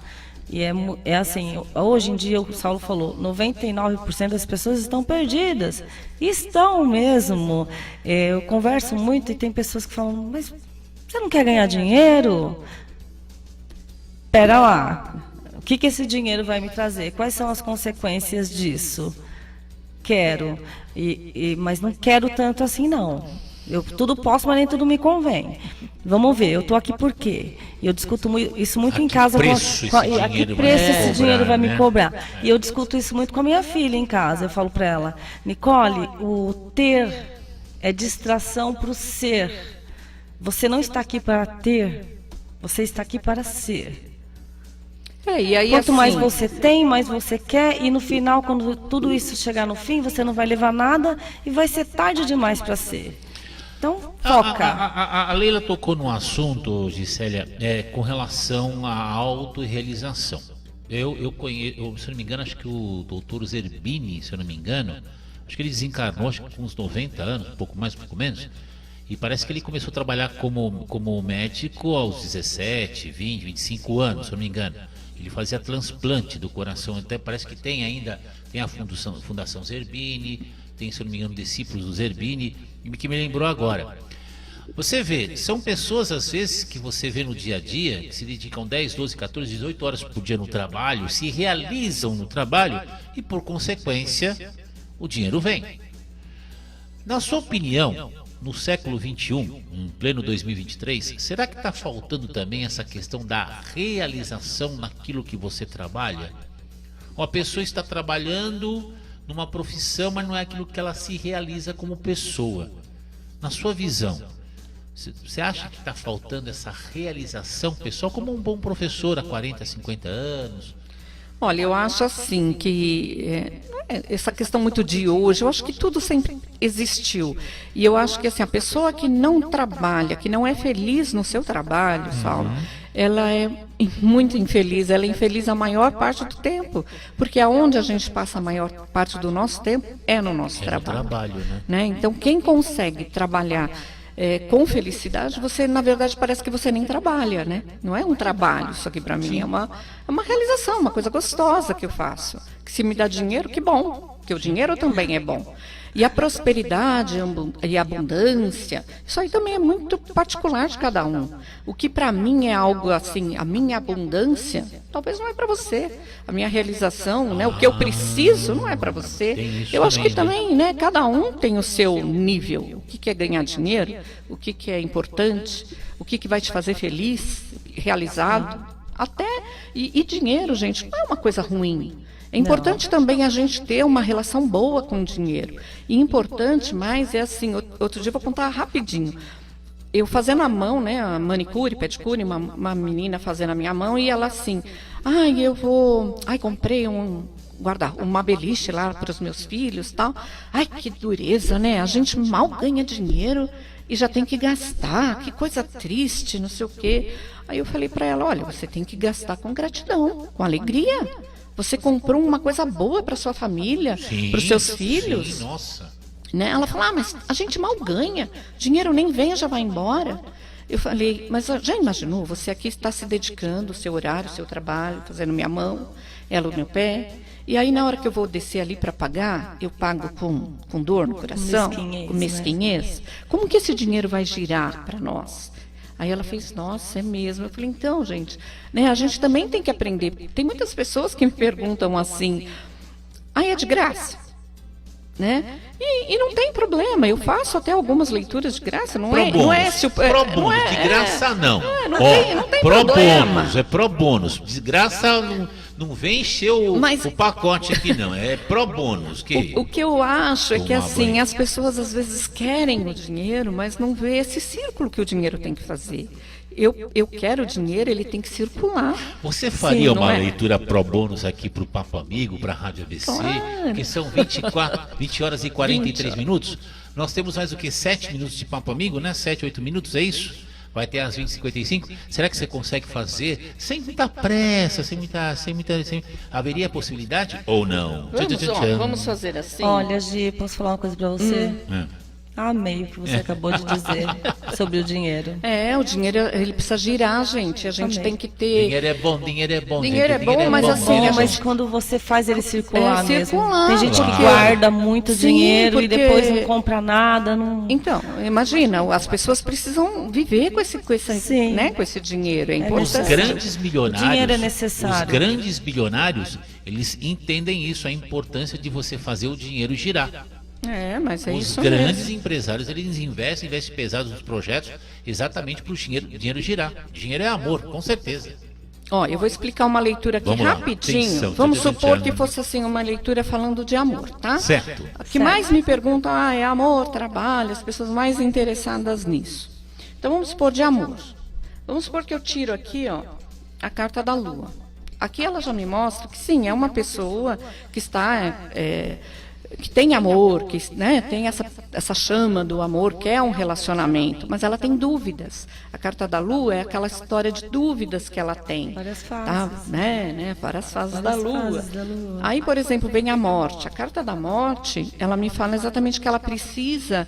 E é assim, hoje em dia, o Saulo falou, 99% das pessoas estão perdidas. Estão mesmo. Eu converso muito e tem pessoas que falam, mas você não quer ganhar dinheiro? Pera lá, o que esse dinheiro vai me trazer? Quais são as consequências disso? Quero, mas não quero tanto assim não. Eu tudo posso, mas nem tudo me convém. Vamos ver, eu estou aqui por quê? Eu discuto isso muito em casa. A que preço esse dinheiro vai me cobrar? E eu discuto isso muito com a minha filha em casa. Eu falo para ela, Nicole, o ter é distração para o ser. Você não está aqui para ter, você está aqui para ser. E aí, Quanto assim, mais você tem, mais você quer, e no final, quando tudo isso chegar no fim, você não vai levar nada e vai ser tarde demais para ser. Então, foca. A Leila tocou num assunto, Gisélia, com relação à autorrealização. Eu conheço, se eu não me engano, acho que o doutor Zerbini, se eu não me engano, acho que ele desencarnou, acho que com uns 90 anos, um pouco mais, um pouco menos. E parece que ele começou a trabalhar como médico aos 17, 20, 25 anos, se eu não me engano. Ele fazia transplante do coração, até parece que tem a Fundação Zerbini, tem, se eu não me engano, discípulos do Zerbini, que me lembrou agora. Você vê, são pessoas às vezes que você vê no dia a dia, que se dedicam 10, 12, 14, 18 horas por dia no trabalho, se realizam no trabalho e por consequência o dinheiro vem. Na sua opinião, no século XXI, em pleno 2023, será que está faltando também essa questão da realização naquilo que você trabalha? Uma pessoa está trabalhando numa profissão, mas não é aquilo que ela se realiza como pessoa. Na sua visão, você acha que está faltando essa realização pessoal como um bom professor há 40, 50 anos? Olha, eu acho assim que essa questão muito de hoje, eu acho que tudo sempre existiu. E eu acho que assim, a pessoa que não trabalha, que não é feliz no seu trabalho, Saulo, ela é muito infeliz, ela é infeliz a maior parte do tempo. Porque aonde a gente passa a maior parte do nosso tempo é no nosso trabalho. Né? Então, quem consegue trabalhar com felicidade, você, na verdade, parece que você nem trabalha, né? Não é um trabalho, isso aqui para mim é uma realização, uma coisa gostosa que eu faço. Que se me dá dinheiro, que bom, que o dinheiro também é bom. E a prosperidade e a abundância, isso aí também é muito particular de cada um. O que para mim é algo assim, a minha abundância, talvez não é para você. A minha realização, né, o que eu preciso, não é para você. Eu acho que também, né, cada um tem o seu nível. O que é ganhar dinheiro, o que é importante, o que vai te fazer feliz, realizado. Até, e dinheiro, gente, não é uma coisa ruim. É importante também a gente ter uma relação boa com o dinheiro. E importante mais é assim, outro dia eu vou contar rapidinho. Eu fazendo a mão, né, a manicure, pedicure, uma menina fazendo a minha mão, e ela assim, comprei uma beliche lá para os meus filhos e tal. Ai, que dureza, né? A gente mal ganha dinheiro e já tem que gastar, que coisa triste, não sei o quê. Aí eu falei para ela, olha, você tem que gastar com gratidão, com alegria. Você comprou uma coisa boa para sua família, para os seus filhos. Sim, nossa. Né? Ela falou, mas a gente mal ganha, dinheiro nem vem, já vai embora. Eu falei, mas já imaginou, você aqui está se dedicando, o seu horário, o seu trabalho, fazendo minha mão, ela o meu pé. E aí na hora que eu vou descer ali para pagar, eu pago com dor no coração, com mesquinhez. Né? Como que esse dinheiro vai girar para nós? Aí ela fez, nossa, é mesmo. Eu falei, então, gente, né, a gente também tem que aprender. Tem muitas pessoas que me perguntam assim, é de graça? Né? E não tem problema, eu faço até algumas leituras de graça, não é de graça não. Não tem problema. É pro bônus. De graça não vem encher o pacote aqui não, é pro bônus. O que eu acho é que assim, as pessoas às vezes querem o dinheiro, mas não vê esse círculo que o dinheiro tem que fazer. Eu quero o dinheiro, ele tem que circular. Você faria uma leitura pro bônus aqui para o Papo Amigo, para a Rádio ABC, claro. Que são 20 horas e 43 minutos. Nós temos mais o que? 7 minutos de Papo Amigo, né? 7, 8 minutos, é isso? Vai ter às 20h55. Será que você consegue fazer sem muita pressa, sem muita haveria possibilidade ou não? Vamos fazer assim. Olha, Gi, posso falar uma coisa para você? Amei o que você acabou de dizer sobre o dinheiro. O dinheiro, ele precisa girar, gente. A gente tem que ter... Dinheiro é bom. Dinheiro é bom, mas assim... Mas quando você faz ele circular mesmo. Circular. Tem gente que guarda muito dinheiro e depois não compra nada. Não... Então, imagina, as pessoas precisam viver com esse dinheiro. É importante. Os grandes milionários... O dinheiro é necessário. Os grandes bilionários, eles entendem isso, a importância de você fazer o dinheiro girar. Mas é isso mesmo. Os grandes empresários, eles investem pesado nos projetos exatamente para o dinheiro girar. Dinheiro é amor, com certeza. Eu vou explicar uma leitura aqui rapidinho. Vamos supor que fosse assim uma leitura falando de amor, tá? Certo. O que mais me perguntam, é amor, trabalho, as pessoas mais interessadas nisso. Então vamos supor de amor. Vamos supor que eu tiro aqui, a carta da Lua. Aqui ela já me mostra que sim, é uma pessoa que está... que tem amor, que tem essa chama do amor, que é um relacionamento, mas ela tem dúvidas. A carta da Lua é aquela história de dúvidas que ela tem. Várias fases. Tá? Várias fases da Lua. Aí, por exemplo, vem a morte. A carta da morte, ela me fala exatamente que ela precisa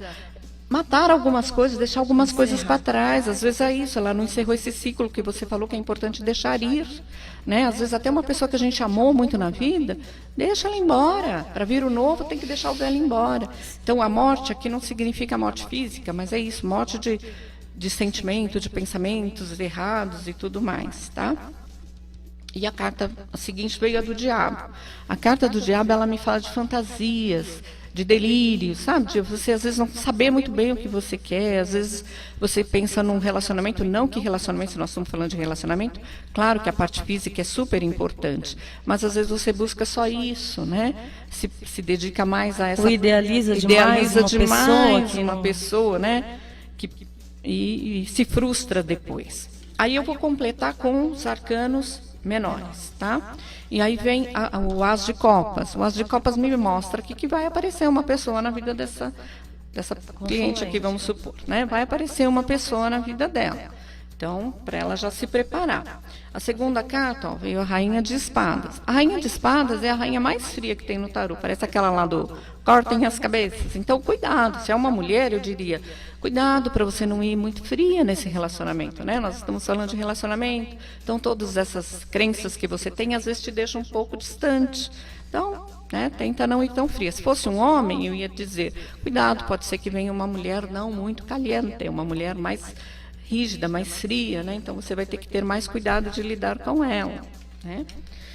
matar algumas coisas, deixar algumas coisas para trás. Às vezes é isso, ela não encerrou esse ciclo que você falou que é importante deixar ir. Né? Às vezes até uma pessoa que a gente amou muito na vida, deixa ela embora. Para vir o novo tem que deixar o velho embora. Então a morte aqui não significa morte física, mas é isso, morte de sentimento, de pensamentos errados e tudo mais, tá? E a carta seguinte veio a do diabo. A carta do diabo, ela me fala de fantasias, de delírio, sabe? De você às vezes não saber muito bem o que você quer, às vezes você pensa num relacionamento, não que relacionamento, se nós estamos falando de relacionamento, claro que a parte física é super importante, mas às vezes você busca só isso, né? Se dedica mais a essa... Ou idealiza demais uma pessoa, né? E se frustra depois. Aí eu vou completar com os arcanos menores, tá? E aí vem o As de Copas. O As de Copas me mostra que vai aparecer uma pessoa na vida dessa cliente aqui, vamos supor, né? Vai aparecer uma pessoa na vida dela. Então, para ela já se preparar. A segunda carta, ó, veio a Rainha de Espadas. A Rainha de Espadas é a rainha mais fria que tem no tarô. Parece aquela lá do cortem as cabeças. Então, cuidado. Se é uma mulher, eu diria, cuidado para você não ir muito fria nesse relacionamento, né? Nós estamos falando de relacionamento. Então, todas essas crenças que você tem, às vezes te deixam um pouco distante. Então, né, tenta não ir tão fria. Se fosse um homem, eu ia dizer, cuidado, pode ser que venha uma mulher não muito caliente, uma mulher mais rígida, mais fria, né? Então você vai ter que ter mais cuidado de lidar com ela, né?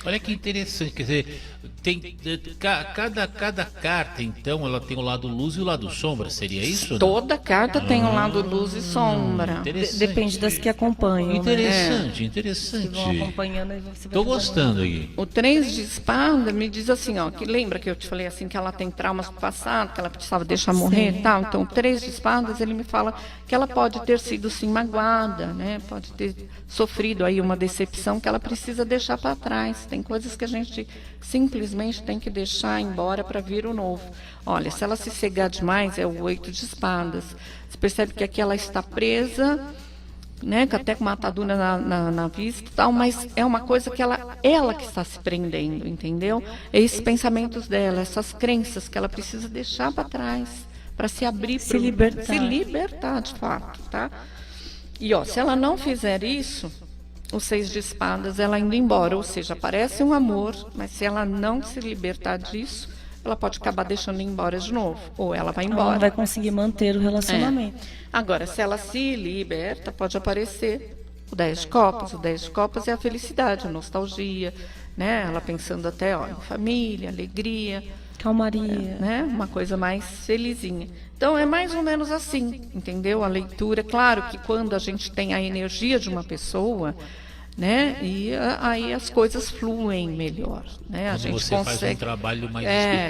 Olha que interessante, quer dizer, tem cada carta, então, ela tem o lado luz e o lado sombra, seria isso? Toda carta tem um lado luz e sombra. Depende das que acompanham. Interessante, né? interessante. Que vão acompanhando e você vai Tô gostando aí. O 3 de espada me diz assim, ó, que lembra que eu te falei assim, que ela tem traumas do passado, que ela precisava deixar morrer e tal. Então, o 3 de espadas, ele me fala que ela pode ter sido, sim, magoada, né? Pode ter sofrido aí uma decepção que ela precisa deixar para trás. Tem coisas que a gente simplesmente tem que deixar embora para vir o novo. Olha, se ela se cegar demais, é o 8 de espadas. Você percebe que aqui ela está presa, né, até com uma atadura na vista e tal, mas é uma coisa que ela que está se prendendo, entendeu? É esses pensamentos dela, essas crenças que ela precisa deixar para trás, para se abrir, se libertar. Se libertar de fato, tá? E ó, se ela não fizer isso, o 6 de espadas, ela indo embora, ou seja, parece um amor, mas se ela não se libertar disso, ela pode acabar deixando ir embora de novo, ou ela vai embora. Ela não vai conseguir manter o relacionamento. Agora, se ela se liberta, pode aparecer o 10 de copas. O 10 de copas é a felicidade, a nostalgia, né? Ela pensando até, ó, em família, alegria. Calmaria. Né? Uma coisa mais felizinha. Então, é mais ou menos assim, entendeu? A leitura, claro que quando a gente tem a energia de uma pessoa, né? E aí as coisas fluem melhor, né? A gente você consegue faz um trabalho mais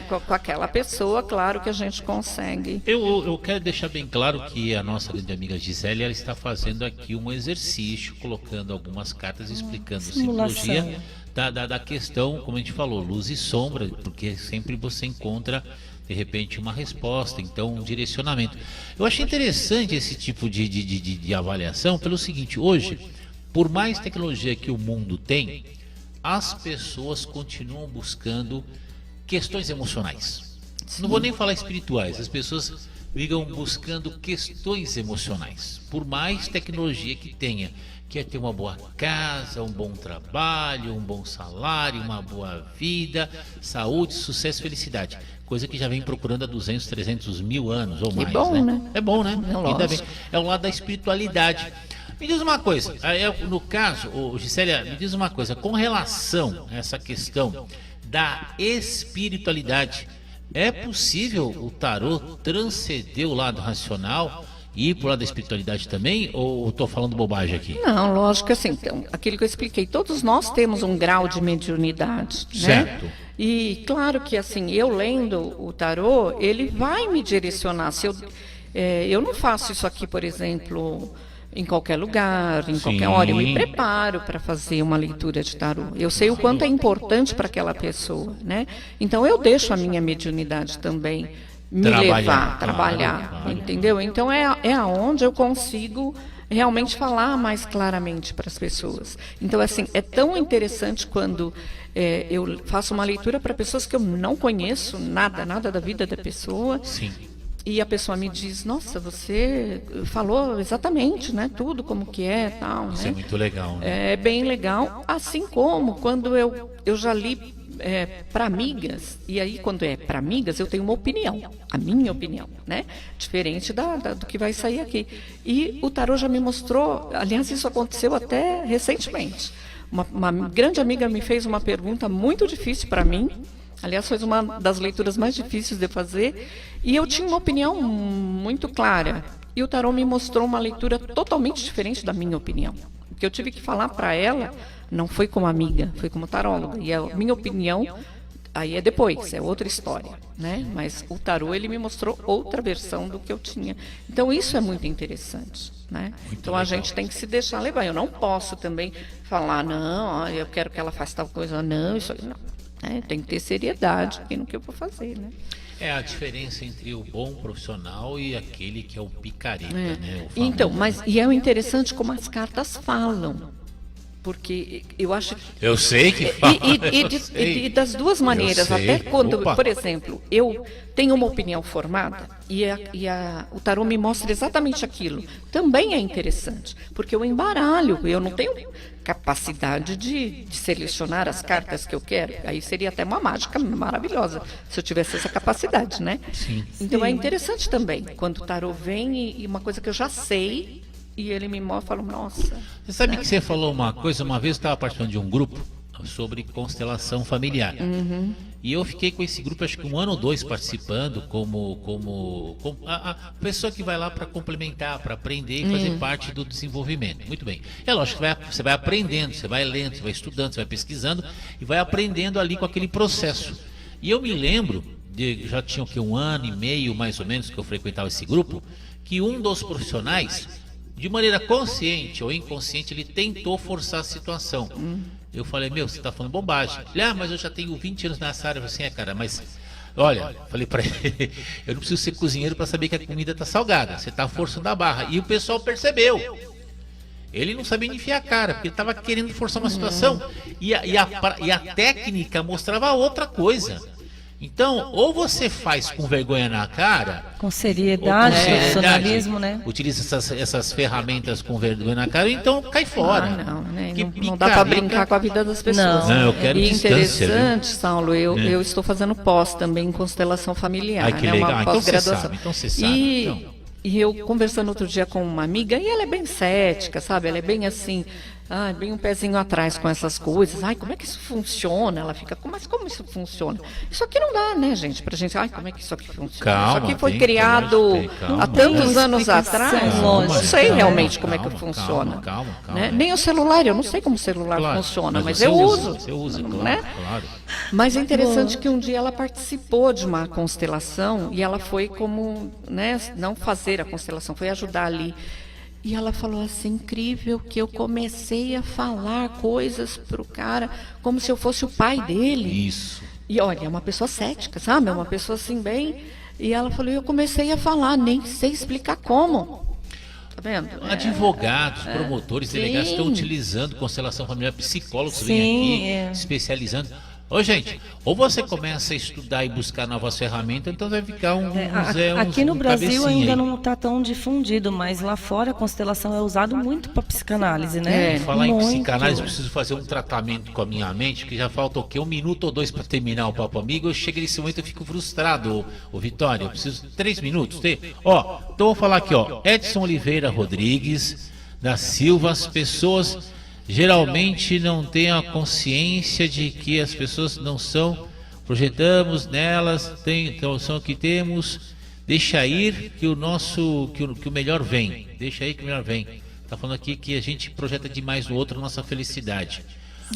com aquela pessoa, claro que a gente consegue. Eu quero deixar bem claro que a nossa grande amiga Gisele, ela está fazendo aqui um exercício, colocando algumas cartas, explicando simbologia da questão, como a gente falou, luz e sombra, porque sempre você encontra de repente uma resposta, então um direcionamento. Eu achei interessante esse tipo de avaliação pelo seguinte: hoje, por mais tecnologia que o mundo tem, as pessoas continuam buscando questões emocionais. Não vou nem falar espirituais, as pessoas ficam buscando questões emocionais. Por mais tecnologia que tenha, quer ter uma boa casa, um bom trabalho, um bom salário, uma boa vida, saúde, sucesso, felicidade. Coisa que já vem procurando há 200, 300 mil anos ou mais. É bom, né? É bom, né? Ainda bem. É o lado da espiritualidade. Me diz uma coisa, no caso, Gisélia, me diz uma coisa, com relação a essa questão da espiritualidade, é possível o tarô transcender o lado racional e ir para o lado da espiritualidade também, ou estou falando bobagem aqui? Não, lógico que assim, então, aquilo que eu expliquei, todos nós temos um grau de mediunidade, certo. Né? E claro que assim, eu lendo o tarô, ele vai me direcionar. Se eu não faço isso aqui, por exemplo, em qualquer lugar, em qualquer hora. Eu me preparo para fazer uma leitura de tarô. Eu sei o quanto é importante para aquela pessoa, né? Então eu deixo a minha mediunidade também me trabalhar, claro. Entendeu? Então é aonde eu consigo realmente falar mais claramente para as pessoas. Então, assim, é tão interessante quando eu faço uma leitura para pessoas que eu não conheço nada da vida da pessoa. Sim. E a pessoa me diz, nossa, você falou exatamente, né, tudo como que é, tal. Isso né? é muito legal, né? É bem legal, assim como quando eu já li para amigas, e aí quando é para amigas eu tenho uma opinião, a minha opinião, né? Diferente do que vai sair aqui. E o tarô já me mostrou, aliás, isso aconteceu até recentemente. Uma grande amiga me fez uma pergunta muito difícil para mim, Aliás, foi uma das leituras mais difíceis de fazer. E eu tinha uma opinião muito clara. E o tarô me mostrou uma leitura totalmente diferente da minha opinião. O que eu tive que falar para ela não foi como amiga, foi como taróloga. E a minha opinião, aí é depois, é outra história, né? Mas o tarô, ele me mostrou outra versão do que eu tinha. Então, isso é muito interessante, né? Então, a gente tem que se deixar levar. Eu não posso também falar, não, eu quero que ela faça tal coisa. Não, isso não. Tem que ter seriedade no que eu vou fazer, né? É a diferença entre o bom profissional e aquele que é o picareta, né? O Então, famoso. e é o interessante como as cartas falam. Porque eu acho que... Eu sei que fala. E das duas maneiras, sei. até quando, Opa. por exemplo, eu tenho uma opinião formada o tarô me mostra exatamente aquilo. Também é interessante, porque eu embaralho, eu não tenho capacidade de selecionar as cartas que eu quero. Aí seria até uma mágica maravilhosa, se eu tivesse essa capacidade, né? Sim. Então é interessante também, quando o tarô vem e uma coisa que eu já sei, e ele me mostra e fala, nossa... Você sabe que você falou uma coisa, uma vez eu estava participando de um grupo sobre constelação familiar. E eu fiquei com esse grupo, acho que 1 ano ou 2 participando, como a pessoa que vai lá para complementar, para aprender e fazer parte do desenvolvimento. Muito bem. É lógico que você vai aprendendo, você vai lendo, você vai estudando, você vai pesquisando e vai aprendendo ali com aquele processo. E eu me lembro, já tinha o que, 1 ano e meio mais ou menos que eu frequentava esse grupo, que um dos profissionais, de maneira consciente ou inconsciente, ele tentou forçar a situação. Eu falei, você está falando bobagem. Ele, mas eu já tenho 20 anos nessa área. Eu falei assim, cara, mas olha, falei para ele, eu não preciso ser cozinheiro para saber que a comida está salgada. Você está forçando a barra. E o pessoal percebeu. Ele não sabia nem enfiar a cara, porque ele estava querendo forçar uma situação. E a técnica mostrava outra coisa. Então, ou você faz com vergonha na cara, com seriedade, profissionalismo, né? Utiliza essas ferramentas com vergonha na cara, então cai fora. Não, né? Que Não dá para brincar com a vida das pessoas. Não, eu quero e distância, interessante, Saulo, eu estou fazendo pós também em constelação familiar. Ai, que né? legal. Uma Então você pós-graduação. sabe, então você sabe. E eu conversando outro dia com uma amiga, e ela é bem cética, sabe? Ela é bem assim, bem um pezinho atrás com essas coisas. Ai, como é que isso funciona? Ela fica, mas como isso funciona? Isso aqui não dá, né, gente? Pra gente, como é que isso aqui funciona? Calma, isso aqui foi tem criado calma, há tantos anos explicação atrás. lógica. Não sei realmente Calma, como é que funciona. calma. Né? Nem o celular, eu não sei como o celular funciona, mas você eu uso. Você usa, claro, né? claro. Mas é interessante que um dia ela participou de uma constelação e ela foi como, né, não fazer a constelação, foi ajudar ali. E ela falou assim, incrível que eu comecei a falar coisas pro cara como se eu fosse o pai dele. Isso. E olha, é uma pessoa cética, sabe? É uma pessoa assim bem... E ela falou, eu comecei a falar, nem sei explicar como. Tá vendo? Advogados, promotores, delegados estão utilizando constelação familiar, psicólogos vêm aqui especializando. Ô, gente, ou você começa a estudar e buscar novas ferramentas, então vai ficar aqui no Brasil ainda aí. não está tão difundido, mas lá fora a constelação é usado muito para psicanálise, né? Falar em Muito. psicanálise, eu preciso fazer um tratamento com a minha mente, que já falta o quê? 1 minuto ou 2 para terminar o Papo Amigo. Eu chego nesse momento e fico frustrado, ô Vitória. Eu preciso 3 minutos. Então vou falar aqui, Edson Oliveira Rodrigues da Silva. As pessoas geralmente não têm a consciência de que as pessoas não são, projetamos nelas, então são o que temos, deixa ir que o melhor vem, deixa ir que o melhor vem. Está falando aqui que a gente projeta demais no outro a nossa felicidade.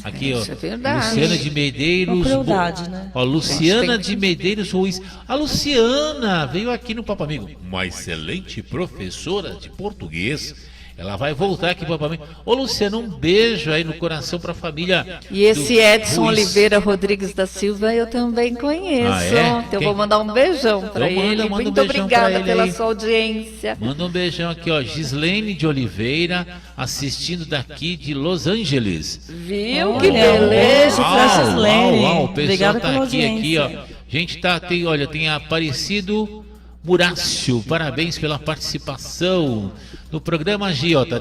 Aqui, Isso é verdade. Luciana de Medeiros. Uma crueldade, né? Luciana de Medeiros Ruiz. A Luciana veio aqui no Papo Amigo, uma excelente professora de português. Ela vai voltar aqui para mim. Ô, Luciano, um beijo aí no coração para a família. E esse Edson Ruiz. Oliveira Rodrigues da Silva eu também conheço. Então eu vou mandar um beijão para ele. Manda um Muito beijão obrigada pra ele pela aí. sua audiência. Manda um beijão aqui, Gislene de Oliveira, assistindo daqui de Los Angeles. Viu? Olha, Que um beleza. beijo pra Gislene. O pessoal Obrigada tá pela aqui, audiência. Gente, tem Aparecido Murácio, parabéns pela participação no programa Gi, ela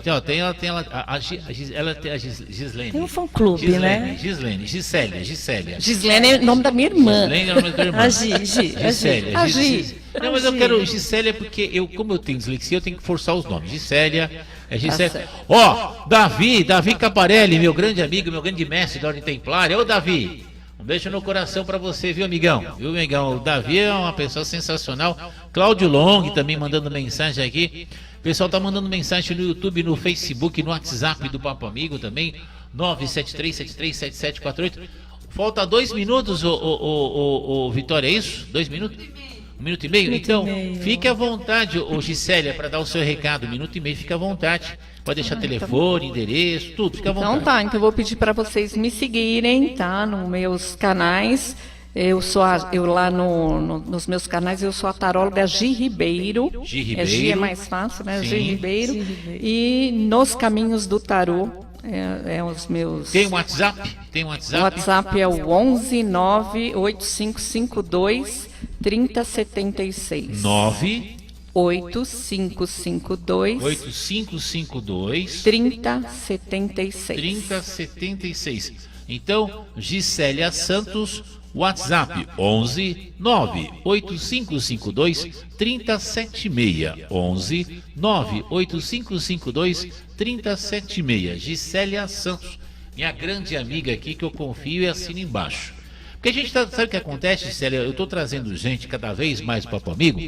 tem a Gislene. Tem um fã-clube, né? Gisélia. Gislene é o nome da minha irmã. Gislene é o nome da tua irmã. A Gisélia. A Gi. Não, mas eu quero Gisélia porque como eu tenho dislexia, eu tenho que forçar os nomes. Gisélia. certo. Davi Caparelli, meu grande amigo, meu grande mestre da Ordem Templária. Ô, Davi, Um beijo no coração pra você, viu, amigão? Viu, amigão? O Davi é uma pessoa sensacional. Cláudio Long também mandando mensagem aqui. O pessoal tá mandando mensagem no YouTube, no Facebook, no WhatsApp do Papo Amigo também. 973737748. Falta 2 minutos, o Vitória, é isso? 2 minutos? 1 minuto e meio? Então, fique à vontade, Gisélia, para dar o seu recado. 1 minuto e meio, fique à vontade. Pode deixar telefone, endereço, tudo, fica à vontade. Então tá, então eu vou pedir para vocês me seguirem, tá? Nos meus canais. Eu lá nos meus canais, eu sou a taróloga Gi Ribeiro. Gi Ribeiro. Gi é mais fácil, né? Sim. Gi Ribeiro. E nos caminhos do tarô, os meus... Tem um WhatsApp? Tem um WhatsApp? O WhatsApp é o 11 98552 3076. 8552 3076. 3076. Então, Gisélia Santos, WhatsApp 11 98552 3076. 11 98552 3076. Gisélia Santos, minha grande amiga aqui que eu confio e assino embaixo. Porque a gente sabe o que acontece, Gisélia? Eu estou trazendo gente cada vez mais Papo Amigo,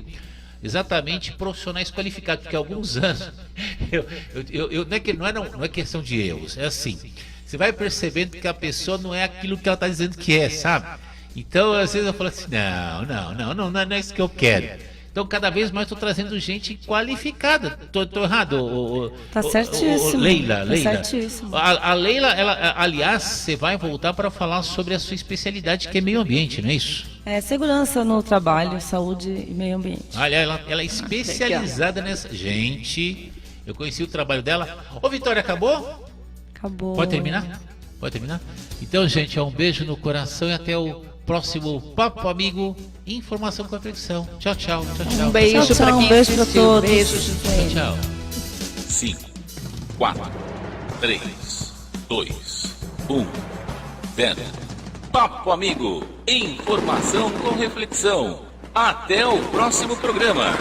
exatamente profissionais qualificados, porque há alguns anos não é questão de erros, é assim, você vai percebendo que a pessoa não é aquilo que ela está dizendo que é, sabe? Então às vezes eu falo assim, não é isso que eu quero. Então cada vez mais estou trazendo gente qualificada. Tô errado? Tá certíssimo. Leila. Tá certíssimo. A Leila, aliás, você vai voltar para falar sobre a sua especialidade, que é meio ambiente, não é isso? É segurança no trabalho, saúde e meio ambiente. Olha, ela é especializada nessa. Gente, eu conheci o trabalho dela. Ô, Vitória, acabou? Acabou. Pode terminar? Pode terminar? Então, gente, um beijo no coração e até o próximo Papo Amigo. Informação com reflexão. Tchau, tchau. Um beijo para quem um beijo para assistiu. todos. Beijo, Gisele. Tchau. 5, 4, 3, 2, 1. Venda. Papo Amigo. Informação com reflexão. Até o próximo programa.